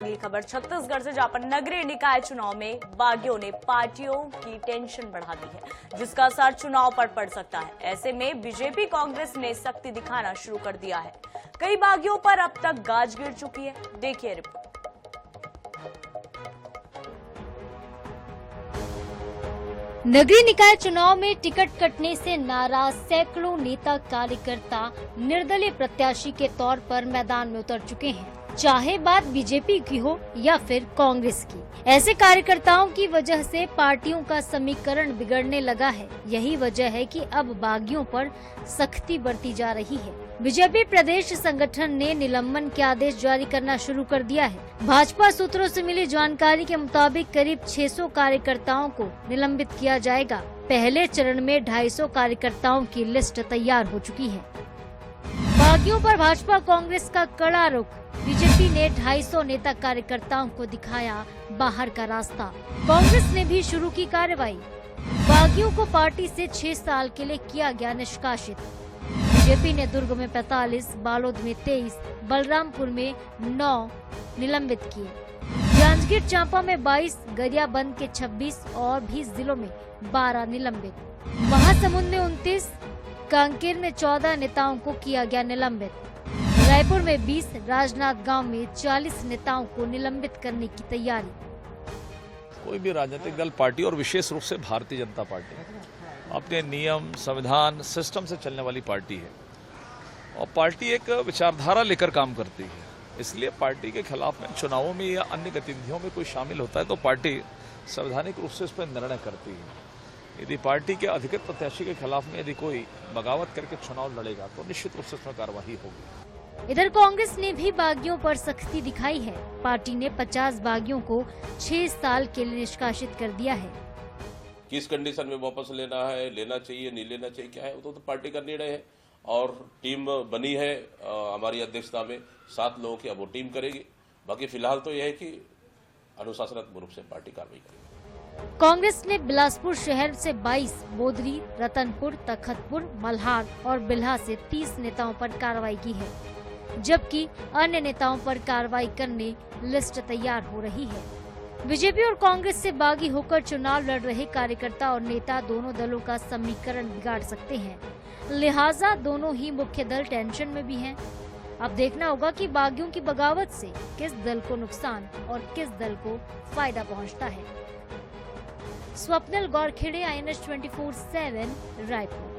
अगली खबर छत्तीसगढ़ से, जहां पर नगरीय निकाय चुनाव में बागियों ने पार्टियों की टेंशन बढ़ा दी है, जिसका असर चुनाव पर पड़ सकता है। ऐसे में बीजेपी कांग्रेस ने सख्ती दिखाना शुरू कर दिया है। कई बागियों पर अब तक गाज गिर चुकी है। देखिए रिपोर्ट। नगरीय निकाय चुनाव में टिकट कटने से नाराज सैकड़ों नेता कार्यकर्ता निर्दलीय प्रत्याशी के तौर पर मैदान में उतर चुके हैं, चाहे बात बीजेपी की हो या फिर कांग्रेस की। ऐसे कार्यकर्ताओं की वजह से पार्टियों का समीकरण बिगड़ने लगा है। यही वजह है कि अब बागियों पर सख्ती बरती जा रही है। बीजेपी प्रदेश संगठन ने निलंबन के आदेश जारी करना शुरू कर दिया है। भाजपा सूत्रों से मिली जानकारी के मुताबिक करीब 600 कार्यकर्ताओं को निलंबित किया जाएगा। पहले चरण में 250 कार्यकर्ताओं की लिस्ट तैयार हो चुकी है। बागियों पर भाजपा कांग्रेस का कड़ा रुख। बीजेपी ने 250 नेता कार्यकर्ताओं को दिखाया बाहर का रास्ता। कांग्रेस ने भी शुरू की कार्रवाई। बागियों को पार्टी से 6 साल के लिए किया गया निष्कासित। बीजेपी ने दुर्ग में 45, बालोद में 23, बलरामपुर में 9 निलंबित किए। जांजगीर चांपा में 22, गरियाबंद के 26 और भी जिलों में 12 निलंबित। महासमुंद में 29, कांकेर में 14 नेताओं को किया गया निलंबित। रायपुर में 20, राजनांदगांव में 40 नेताओं को निलंबित करने की तैयारी। कोई भी राजनीतिक दल, पार्टी और विशेष रूप से भारतीय जनता पार्टी अपने नियम, संविधान, सिस्टम से चलने वाली पार्टी है और पार्टी एक विचारधारा लेकर काम करती है। इसलिए पार्टी के खिलाफ में चुनावों में या अन्य गतिविधियों में कोई शामिल होता है तो पार्टी संवैधानिक रूप से इस पर निर्णय करती है। यदि पार्टी के अधिकृत प्रत्याशी के खिलाफ में यदि कोई बगावत करके चुनाव लड़ेगा तो निश्चित रूप से उसमें कार्रवाई होगी। इधर कांग्रेस ने भी बागियों पर सख्ती दिखाई है। पार्टी ने 50 बागियों को 6 साल के लिए निष्कासित कर दिया है। किस कंडीशन में वापस लेना है, लेना चाहिए, नहीं लेना चाहिए, क्या है वो तो पार्टी का निर्णय है। और टीम बनी है हमारी अध्यक्षता में 7 लोगों की, अब वो टीम करेगी। बाकी फिलहाल तो यह है कि अनुशासनात्मक रूप से पार्टी कार्रवाई करेगी। कांग्रेस ने बिलासपुर शहर से 22, बोदरी, रतनपुर, तखतपुर, मल्हार और बिल्हा से 30 नेताओं पर कार्रवाई की है, जबकि अन्य नेताओं पर कार्रवाई करने लिस्ट तैयार हो रही है। बीजेपी और कांग्रेस से बागी होकर चुनाव लड़ रहे कार्यकर्ता और नेता दोनों दलों का समीकरण बिगाड़ सकते हैं, लिहाजा दोनों ही मुख्य दल टेंशन में भी हैं। अब देखना होगा कि बागियों की बगावत से किस दल को नुकसान और किस दल को फायदा पहुंचता है। स्वप्निल गौरखेड़े, INS 24/7 रायपुर।